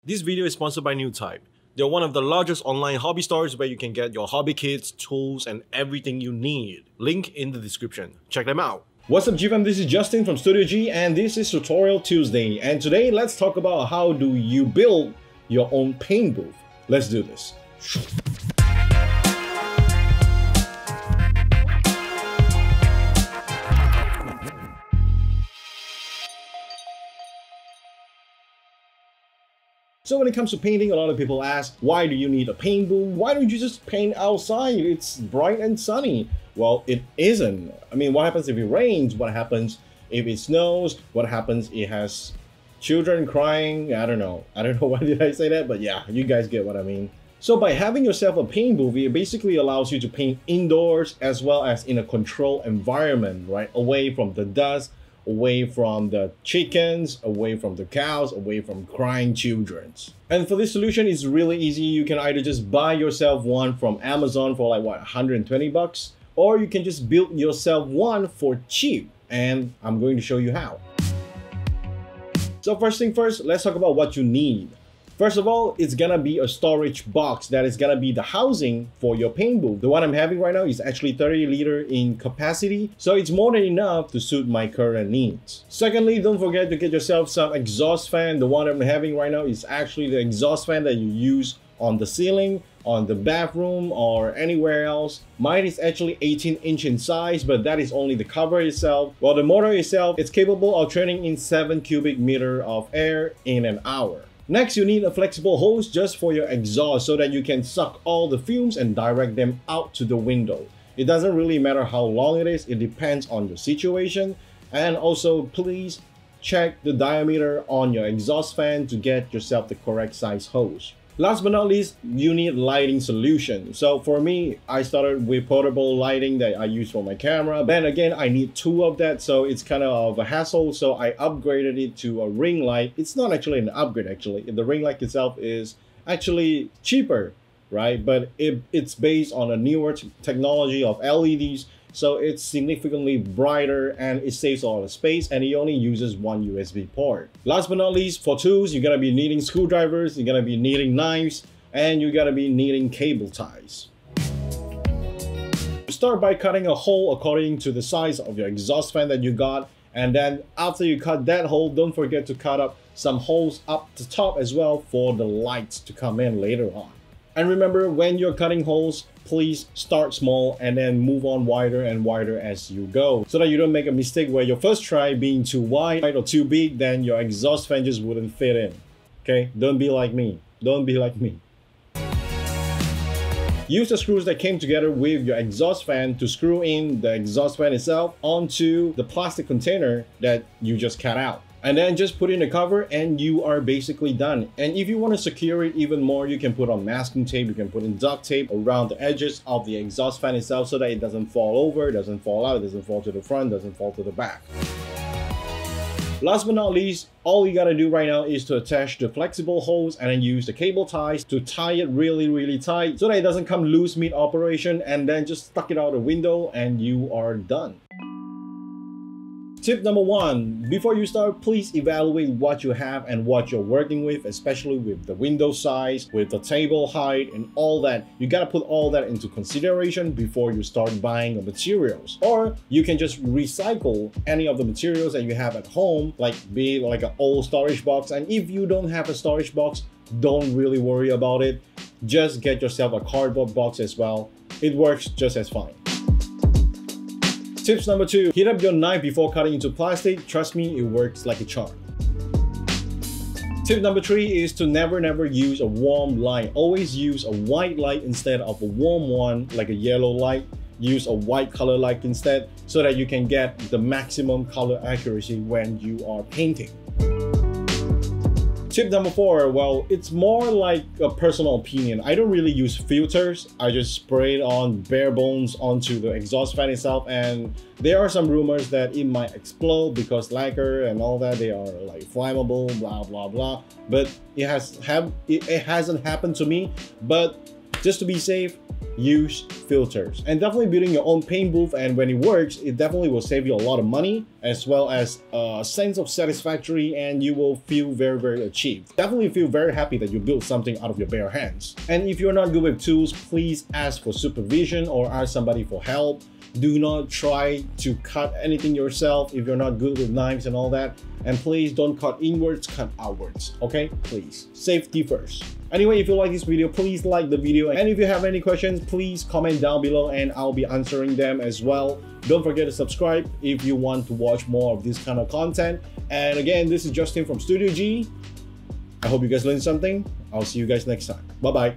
This video is sponsored by NewType. They're one of the largest online hobby stores where you can get your hobby kits, tools, and everything you need. Link in the description. Check them out. What's up GFam, this is Justin from Studio G and this is Tutorial Tuesday. And today let's talk about how do you build your own paint booth. Let's do this. So when it comes to painting, a lot of people ask, why do you need a paint booth? Why don't you just paint outside? It's bright and sunny. Well, it isn't. I mean, what happens if it rains? What happens if it snows? What happens if it has children crying? I don't know why did I say that, but yeah, you guys get what I mean. So by having yourself a paint booth, it basically allows you to paint indoors as well as in a controlled environment, right? Away from the dust, away from the chickens, away from the cows, away from crying children. And for this solution, it's really easy. You can either just buy yourself one from Amazon for like what, 120 bucks, or you can just build yourself one for cheap. And I'm going to show you how. So first thing first, let's talk about what you need. First of all, it's gonna be a storage box that is gonna be the housing for your paint booth. The one I'm having right now is actually 30 liter in capacity, so it's more than enough to suit my current needs. Secondly, don't forget to get yourself some exhaust fan. The one I'm having right now is actually the exhaust fan that you use on the ceiling, on the bathroom, or anywhere else. Mine is actually 18-inch in size, but that is only the cover itself. While the motor itself is capable of turning in 7 cubic meter of air in an hour. Next, you need a flexible hose just for your exhaust so that you can suck all the fumes and direct them out to the window. It doesn't really matter how long it is, it depends on your situation. And also, please check the diameter on your exhaust fan to get yourself the correct size hose. Last but not least, you need lighting solution. So for me, I started with portable lighting that I use for my camera. Then again, I need two of that, so it's kind of a hassle. So I upgraded it to a ring light. It's not actually an upgrade actually. The ring light itself is actually cheaper, right? But it's based on a newer technology of LEDs. So it's significantly brighter and it saves a lot of space, and it only uses one USB port. Last but not least, for tools, you're gonna be needing screwdrivers, you're gonna be needing knives, and you're gonna be needing cable ties. Start by cutting a hole according to the size of your exhaust fan that you got, and then after you cut that hole, don't forget to cut up some holes up the top as well for the lights to come in later on. And remember, when you're cutting holes, please start small and then move on wider and wider as you go, so that you don't make a mistake where your first try being too wide or too big, then your exhaust fan just wouldn't fit in. Okay, don't be like me. Don't be like me. Use the screws that came together with your exhaust fan to screw in the exhaust fan itself onto the plastic container that you just cut out. And then just put in the cover and you are basically done. And if you want to secure it even more, you can put on masking tape, you can put in duct tape around the edges of the exhaust fan itself so that it doesn't fall over, doesn't fall out, doesn't fall to the front, doesn't fall to the back. Last but not least, all you gotta do right now is to attach the flexible hose and then use the cable ties to tie it really tight so that it doesn't come loose mid-operation, and then just stuck it out the window and you are done. Tip number one, before you start, please evaluate what you have and what you're working with, especially with the window size, with the table height and all that. You gotta put all that into consideration before you start buying the materials. Or you can just recycle any of the materials that you have at home, like be it like an old storage box. And if you don't have a storage box, don't really worry about it. Just get yourself a cardboard box as well. It works just as fine. Tips number two, heat up your knife before cutting into plastic. Trust me, it works like a charm. Tip number three is to never use a warm light. Always use a white light instead of a warm one, like a yellow light. Use a white color light instead so that you can get the maximum color accuracy when you are painting. Tip number four, well, it's more like a personal opinion. I don't really use filters. I just spray it on bare bones onto the exhaust fan itself, and there are some rumors that it might explode because lacquer and all that, they are like flammable, blah blah blah. But it hasn't happened to me. But just to be safe, use filters. And definitely building your own paint booth, and when it works, it definitely will save you a lot of money as well as a sense of satisfactory, and you will feel very, very achieved. Definitely feel very happy that you built something out of your bare hands. And if you're not good with tools, please ask for supervision or ask somebody for help. Do not try to cut anything yourself if you're not good with knives and all that. And please don't cut inwards, cut outwards, okay? Please. Safety first. Anyway, if you like this video, please like the video. And if you have any questions, please comment down below and I'll be answering them as well. Don't forget to subscribe if you want to watch more of this kind of content. And again, this is Justin from Studio G. I hope you guys learned something. I'll see you guys next time. Bye-bye.